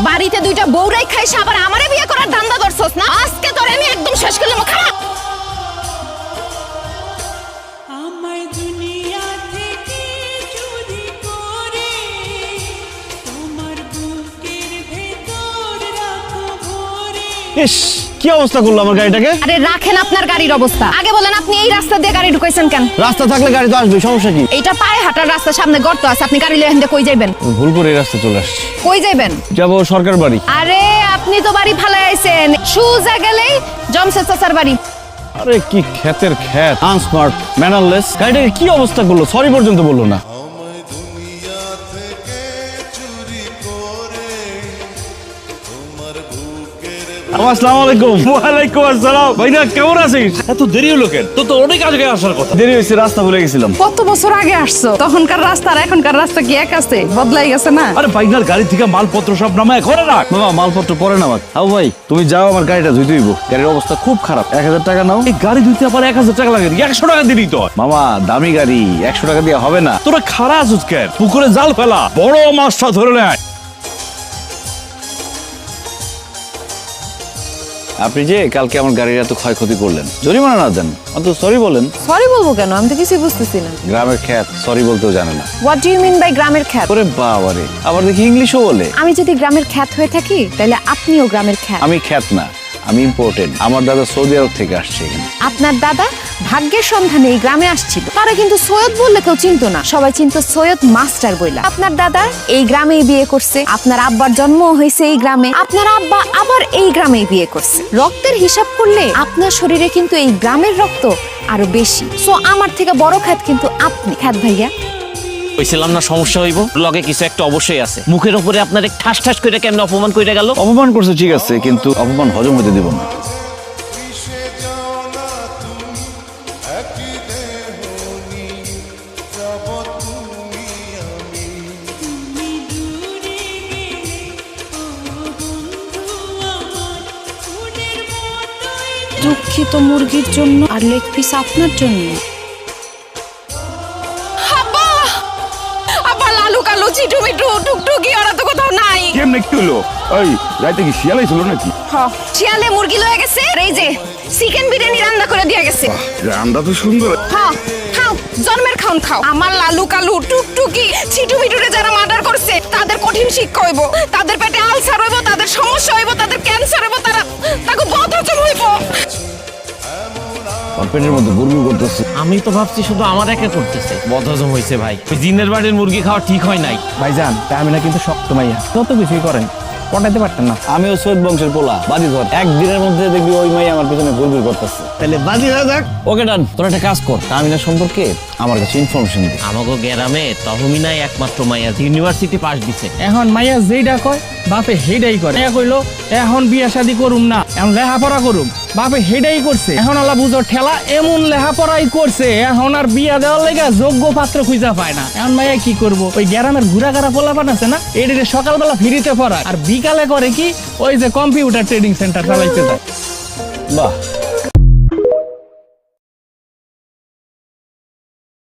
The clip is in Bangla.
বাড়িতে দুইটা বউরাই খাইছ আবার আমারে বিয়ে করার ধান্দা ধরছস না? আজকে তোরে আমি একদম শেষ করলাম। খারাপ আমায় দুনিয়া থেকে চুরি করে তোমার বুকের ভেতর রাখো ভরে। ইস, কি অবস্থা করলো আমার গাড়িটাকে। আরে রাখেন আপনার গাড়ির অবস্থা। আগে বলেন আপনি এই রাস্তা দিয়ে গাড়ি ঢুকাইছেন কেন? রাস্তা থাকলে গাড়ি তো আসবে, সমস্যা কি? এইটা পায়ে হাঁটার রাস্তা, সামনে গর্ত আছে, আপনি গাড়ি লয়ে কই যাইবেন? ভুল করে এই রাস্তা চলে আসছি। কই যাইবেন? যাবো সরকার বাড়ি। আরে আপনি তো বাড়ি ফালাই আইছেন, সুজা গেলেই জমশেদ চাচার বাড়ি। আরে কি ক্ষেতের ক্ষেত, আনস্মার্ট, ম্যানারলেস। গাড়িটাকে কি অবস্থা করলো, সরি পর্যন্ত বললো না। আসসালামু আলাইকুম। ওয়ালাইকুম আসসালাম। ভাইনা কেমন আছিস? এত দেরি হলো কেন? তো অনেক আগে আসার কথা। দেরি হয়েছে, রাস্তা ভুলে গেছিলাম। কত বছর আগে আসছো? তখনকার রাস্তা আর এখনকার রাস্তা কি এক আছে? বদলাই গেছে না? আরে ভাইনার গাড়ি থেকে মালপত্র সব নামায় ঘরে রাখ। মামা মালপত্র পরে নামাক। আও ভাই তুমি যাও, আমার গাড়িটা ধুইতে হইব। গাড়ির অবস্থা খুব খারাপ। 1000 টাকা নাও। এই গাড়ি ধুইতে আবার 1000 টাকা লাগে। 100 টাকা দিলি তো। মামা দামি গাড়ি, 100 টাকা দিয়ে হবে না। তোরা খারা আছিস কেন? পুকুরে জাল ফেলা, বড় মাছটা ধরে নেয়। আপনি যে কালকে আমার গাড়ির এত ক্ষয়ক্ষতি করলেন, জরিমানা না দেন, অন্তত সরি বলেন। সরি বলবো কেন? আমি তো কিছুই বুঝতেছি না। গ্রামের খ্যাত সরি বলতেও জানে না। What do you mean by গ্রামের খ্যাত? ওরে বাবারে, আবার দেখি ইংলিশও বলে। আমি যদি গ্রামের খ্যাত হয়ে থাকি তাহলে আপনিও গ্রামের খ্যাত। আমি খ্যাত না, আমি ইম্পর্টেন্ট। আমার দাদা সৌদি আরব থেকে আসছে এখানে। আপনার দাদা ভাগ্যের সন্ধানে এই গ্রামে আসছিল। তারা কিন্তু সৈয়দ বললে কেউ চিনতো না, সবাই চিনতো সৈয়দ মাস্টার বইলা। আপনার দাদা এই গ্রামেই বিয়ে করছে, আপনার আব্বার জন্ম হয়েছে এই গ্রামে, আপনার আব্বা আবার এই গ্রামেই বিয়ে করছে। রক্তের হিসাব করলে আপনার শরীরে কিন্তু এই গ্রামের রক্ত আরো বেশি। সো আমার থেকে বড় খ্যাত কিন্তু আপনি। খ্যাত ভাইয়া কইছিলাম না সমস্যা হইব, লগে কিছু একটা অবশ্যই আছে। মুখের উপরে আপনার এক ঠাস ঠাস করে কেমন অপমান কইরা গেল। অপমান করছে ঠিক আছে, কিন্তু অপমান হজম হতে দিব না। দুঃখিত মুরগির জন্য আর লেগ পিস আপনার জন্য। আব্বা আব্বা লালু কালু চিটু মিটু টুকটুকি ওরা তো কোথাও নাই। কেমনে কি হলো? ওই রাইতে কি শিয়ালাই ছিল নাকি? শিয়ালে মুরগি লয়ে গেছে, আর এই যে চিকেন বিরিয়ানি রান্না করে দিয়ে গেছে। রান্না তো সুন্দর। খাও খাও, জন্মের খাওন খাও। আমার লালু কালু টুকটুকি ছিটু মিটুরে যারা মার্ডার করছে তাদের কঠিন শিক্ষা হইব, তাদের পেটে আলসার হইব, তাদের সমস্যা হইব, তাদের ক্যান্সার হইব, তাকে বদহজম হইব। পেটের মধ্যে গুড়গুড় করতেছে। আমি তো ভাবছি শুধু আমার একা করতেছে, বদহজম হয়েছে ভাই। ওই জিনের বাড়ির মুরগি খাওয়া ঠিক হয় নাই। ভাইজান তামিনা কিন্তু শক্ত মাইয়া, যত কিছুই করেন পটাইতে পারতেন না। আমিও সৈয়দ বংশের পোলা, বাজিঘর। একদিনের মধ্যে দেখবি ওই মাই আমার পিছনে গুড়গুড় করতেছে। তাহলে বাজি হয়ে যাক। ওকে ডান, তোর একটা কাজ কর, তামিনা সম্পর্কে আমার কাছে ইনফরমেশন দে। আমাগো গ্রামে তহমিনাই একমাত্র মাইয়া ইউনিভার্সিটি পাস দিছে। এখন মাইয়া যেইটা কয় বাপে হেডাই করে। কইলো এখন বিয়া শাদি করুম না, এখন লেখাপড়া করুম। বাপে হেডাই করছে। এখন আল্লাহ বুঝো ঠেলা এমন লেখাপড়াই করছে, এখন আর বিয়া দেওয়ার লেগে যোগ্য পাত্র খুঁজা পায় না। এখন মাইয়া কি করবো? ওই গ্রামের ঘুরা ঘাড়া পোলাপান আছে না, এদিকে সকালবেলা ফিরিতে পড়ায় আর বিকালে করে কি ওই যে কম্পিউটার ট্রেডিং সেন্টার চালাইতে যায়। বাহ,